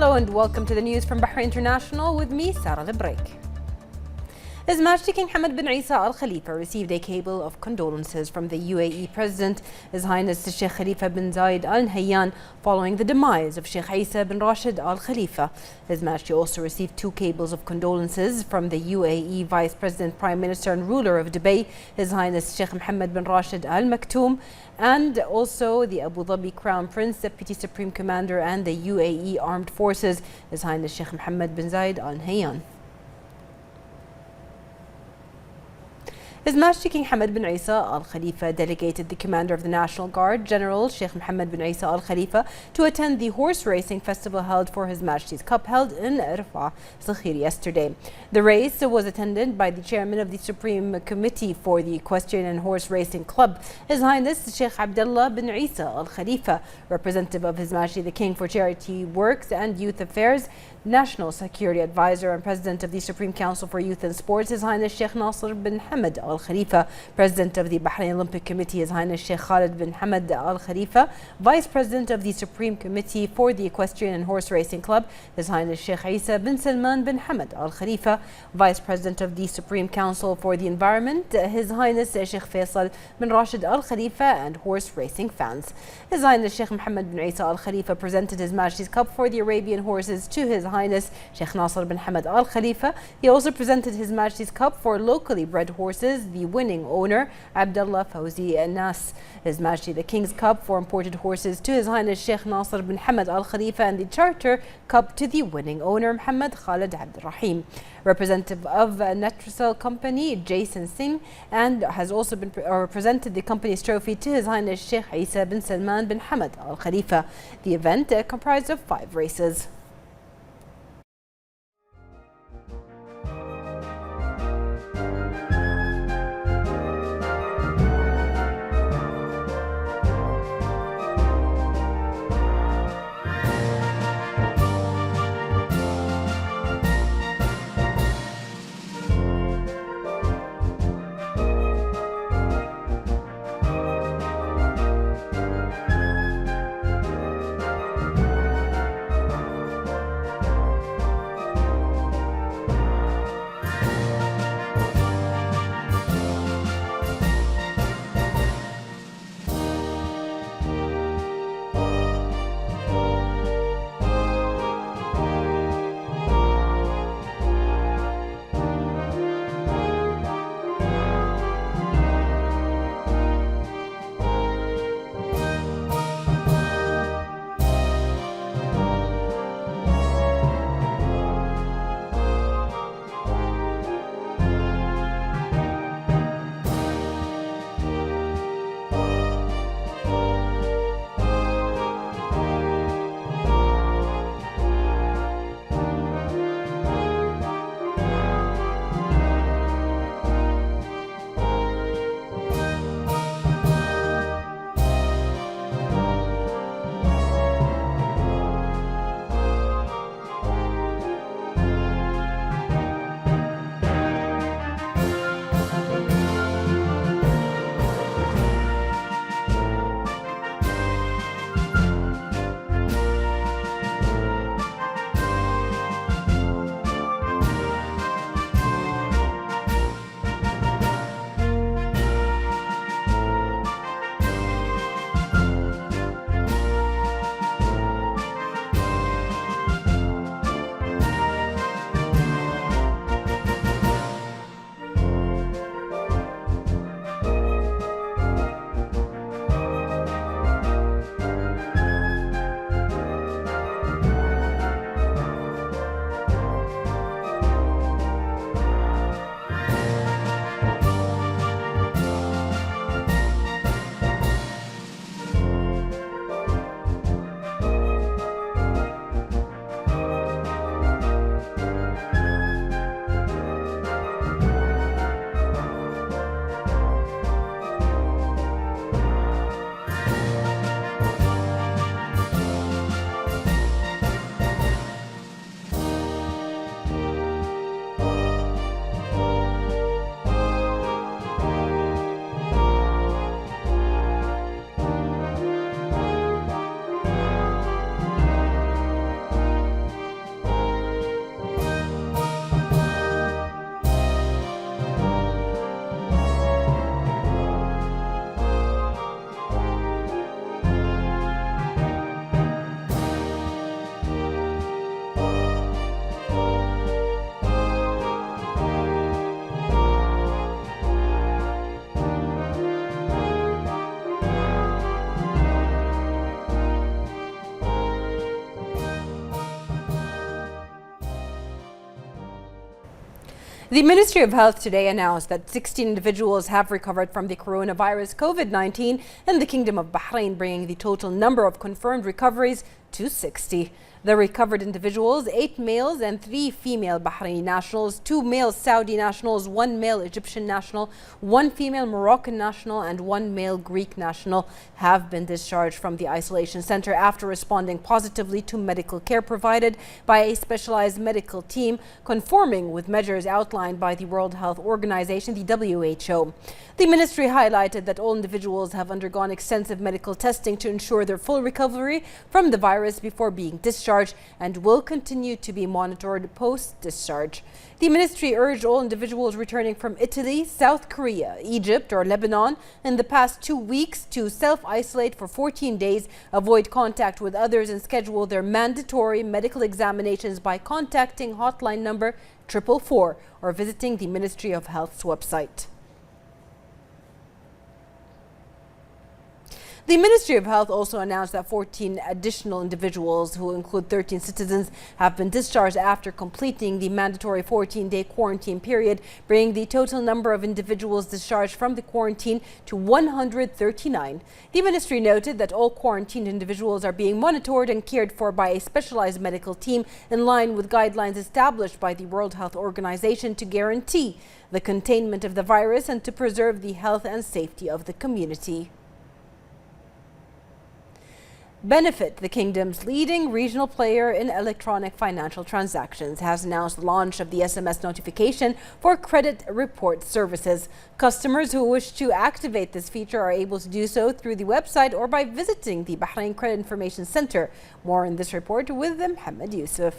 Hello and welcome to the news from Bahrain International with me, Sarah the Break. His Majesty King Hamad bin Isa Al Khalifa received a cable of condolences from the UAE President, His Highness Sheikh Khalifa bin Zayed Al Nahyan, following the demise of Sheikh Isa bin Rashid Al Khalifa. His Majesty also received two cables of condolences from the UAE Vice President, Prime Minister and ruler of Dubai, His Highness Sheikh Mohammed bin Rashid Al Maktoum, and also the Abu Dhabi Crown Prince, Deputy Supreme Commander and the UAE Armed Forces, His Highness Sheikh Mohammed bin Zayed Al Nahyan. His Majesty King Hamad bin Isa Al Khalifa delegated the Commander of the National Guard, General Sheikh Mohammed bin Isa Al Khalifa, to attend the horse racing festival held for His Majesty's Cup held in Rafah, Sakhir yesterday. The race was attended by the Chairman of the Supreme Committee for the Equestrian and Horse Racing Club, His Highness Sheikh Abdullah bin Isa Al Khalifa, representative of His Majesty the King for Charity Works and Youth Affairs, National Security Advisor and President of the Supreme Council for Youth and Sports, His Highness Sheikh Nasser bin Hamad Al Khalifa, President of the Bahrain Olympic Committee, His Highness Sheikh Khalid bin Hamad Al Khalifa, Vice President of the Supreme Committee for the Equestrian and Horse Racing Club, His Highness Sheikh Isa bin Salman bin Hamad Al Khalifa, Vice President of the Supreme Council for the Environment, His Highness Sheikh Faisal bin Rashid Al Khalifa, and horse racing fans. His Highness Sheikh Mohammed bin Isa Al Khalifa presented His Majesty's Cup for the Arabian horses to His Highness Sheikh Nasser bin Hamad Al Khalifa. He also presented His Majesty's Cup for locally bred horses, the winning owner Abdullah Fawzi Nas. His Majesty the King's Cup for imported horses to His Highness Sheikh Nasser bin Hamad Al Khalifa, and the Charter Cup to the winning owner Muhammad Khalid Abdul Rahim. Representative of Netrasel Company Jason Singh and has also been presented the company's trophy to His Highness Sheikh Isa bin Salman bin Hamad Al Khalifa. The event comprised of 5 races. The Ministry of Health today announced that 16 individuals have recovered from the coronavirus COVID-19 in the Kingdom of Bahrain, bringing the total number of confirmed recoveries to 60. The recovered individuals, 8 males and 3 female Bahraini nationals, 2 male Saudi nationals, 1 male Egyptian national, 1 female Moroccan national and 1 male Greek national, have been discharged from the isolation center after responding positively to medical care provided by a specialized medical team conforming with measures outlined by the World Health Organization, the WHO. The ministry highlighted that all individuals have undergone extensive medical testing to ensure their full recovery from the virus before being discharged and will continue to be monitored post-discharge. The ministry urged all individuals returning from Italy, South Korea, Egypt or Lebanon in the past 2 weeks to self-isolate for 14 days, avoid contact with others and schedule their mandatory medical examinations by contacting hotline number 444 or visiting the Ministry of Health's website. The Ministry of Health also announced that 14 additional individuals, who include 13 citizens, have been discharged after completing the mandatory 14-day quarantine period, bringing the total number of individuals discharged from the quarantine to 139. The ministry noted that all quarantined individuals are being monitored and cared for by a specialized medical team in line with guidelines established by the World Health Organization to guarantee the containment of the virus and to preserve the health and safety of the community. Benefit, the kingdom's leading regional player in electronic financial transactions, has announced the launch of the SMS notification for credit report services. Customers who wish to activate this feature are able to do so through the website or by visiting the Bahrain Credit Information Center. More in this report with Mohammed Yusuf.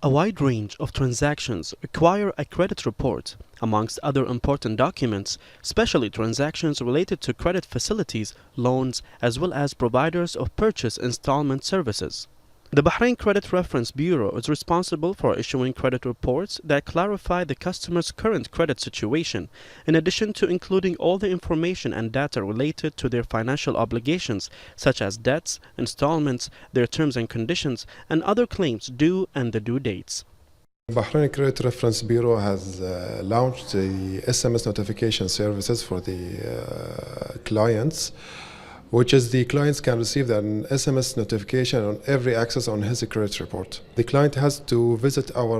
A wide range of transactions require a credit report, amongst other important documents, especially transactions related to credit facilities, loans, as well as providers of purchase installment services. The Bahrain Credit Reference Bureau is responsible for issuing credit reports that clarify the customer's current credit situation, in addition to including all the information and data related to their financial obligations, such as debts, installments, their terms and conditions, and other claims due and the due dates. Bahrain Credit Reference Bureau has launched the SMS notification services for the clients, which is the clients can receive an SMS notification on every access on his credit report. The client has to visit our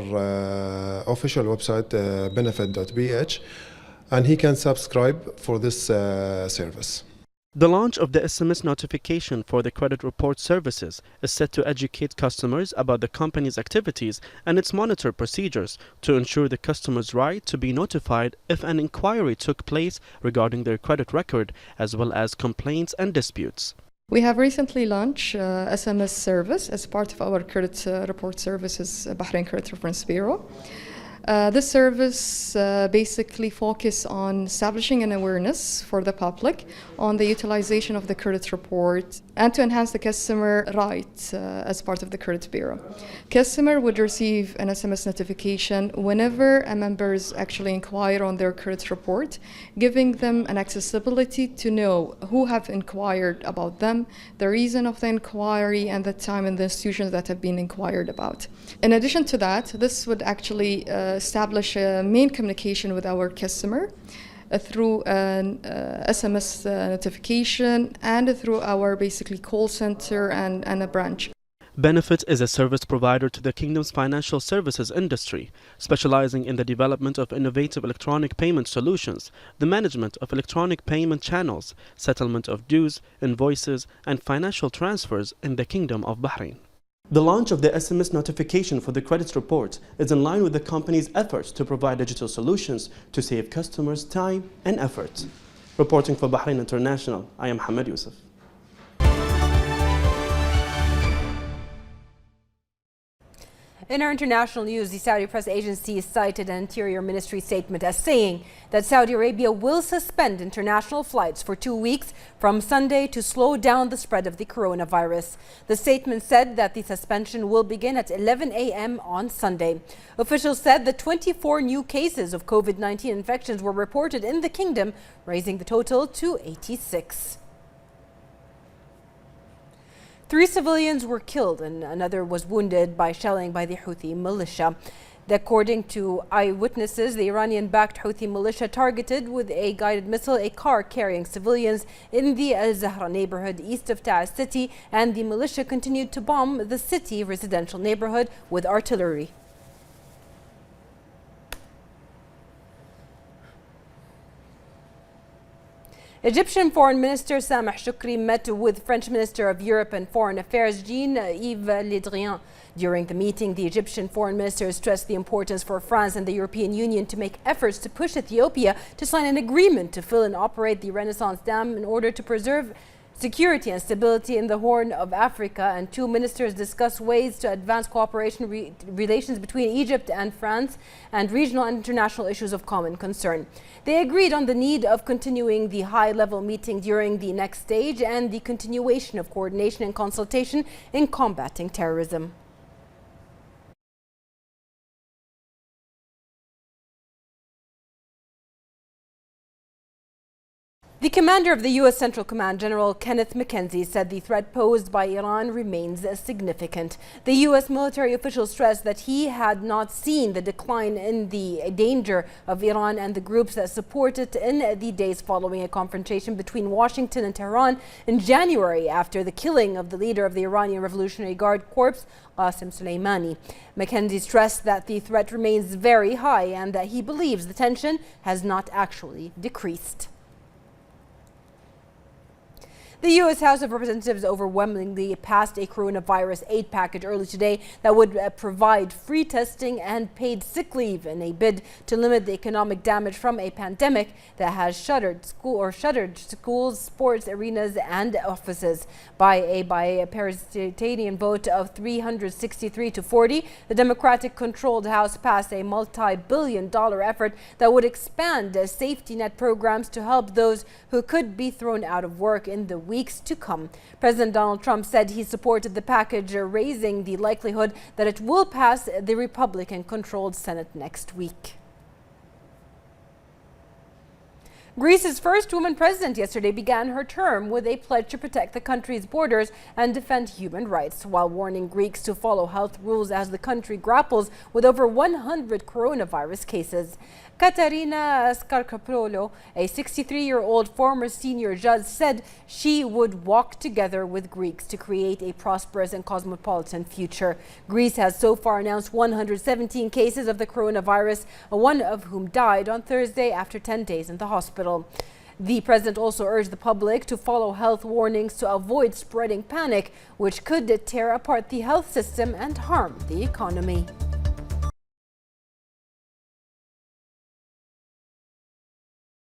official website, benefit.bh, and he can subscribe for this service. The launch of the SMS notification for the credit report services is set to educate customers about the company's activities and its monitor procedures to ensure the customer's right to be notified if an inquiry took place regarding their credit record, as well as complaints and disputes. We have recently launched SMS service as part of our credit report services, Bahrain Credit Reference Bureau. This service basically focuses on establishing an awareness for the public on the utilization of the credit report and to enhance the customer rights as part of the credit bureau. Customer would receive an SMS notification whenever a member is actually inquire on their credit report, giving them an accessibility to know who have inquired about them, the reason of the inquiry, and the time and the institutions that have been inquired about. In addition to that, this would actually establish a main communication with our customer through an SMS notification and through our basically call center and a branch. Benefit is a service provider to the kingdom's financial services industry, specializing in the development of innovative electronic payment solutions, the management of electronic payment channels, settlement of dues, invoices, and financial transfers in the Kingdom of Bahrain. The launch of the SMS notification for the credit report is in line with the company's efforts to provide digital solutions to save customers time and effort. Reporting for Bahrain International, I am Mohammed Yusuf. In our international news, the Saudi press agency cited an Interior Ministry statement as saying that Saudi Arabia will suspend international flights for 2 weeks from Sunday to slow down the spread of the coronavirus. The statement said that the suspension will begin at 11 a.m. on Sunday. Officials said that 24 new cases of COVID-19 infections were reported in the kingdom, raising the total to 86. 3 civilians were killed and another was wounded by shelling by the Houthi militia. According to eyewitnesses, the Iranian-backed Houthi militia targeted with a guided missile a car carrying civilians in the Al-Zahra neighborhood east of Taiz city, and the militia continued to bomb the city residential neighborhood with artillery. Egyptian Foreign Minister Sameh Shoukry met with French Minister of Europe and Foreign Affairs Jean-Yves Le Drian. During the meeting, the Egyptian foreign minister stressed the importance for France and the European Union to make efforts to push Ethiopia to sign an agreement to fill and operate the Renaissance Dam in order to preserve security and stability in the Horn of Africa. And two ministers discussed ways to advance cooperation relations between Egypt and France and regional and international issues of common concern. They agreed on the need of continuing the high-level meeting during the next stage and the continuation of coordination and consultation in combating terrorism. The commander of the U.S. Central Command, General Kenneth McKenzie, said the threat posed by Iran remains significant. The U.S. military official stressed that he had not seen the decline in the danger of Iran and the groups that support it in the days following a confrontation between Washington and Tehran in January after the killing of the leader of the Iranian Revolutionary Guard Corps, Qasem Soleimani. McKenzie stressed that the threat remains very high and that he believes the tension has not actually decreased. The U.S. House of Representatives overwhelmingly passed a coronavirus aid package early today that would provide free testing and paid sick leave in a bid to limit the economic damage from a pandemic that has shuttered schools, sports arenas, and offices. By a bipartisan vote of 363 to 40, the Democratic-controlled House passed a multi-billion-dollar effort that would expand safety net programs to help those who could be thrown out of work in the weeks to come. President Donald Trump said he supported the package, raising the likelihood that it will pass the Republican-controlled Senate next week. Greece's first woman president yesterday began her term with a pledge to protect the country's borders and defend human rights, while warning Greeks to follow health rules as the country grapples with over 100 coronavirus cases. Katerina Skarkapoulou, a 63-year-old former senior judge, said she would walk together with Greeks to create a prosperous and cosmopolitan future. Greece has so far announced 117 cases of the coronavirus, one of whom died on Thursday after 10 days in the hospital. The president also urged the public to follow health warnings to avoid spreading panic, which could tear apart the health system and harm the economy.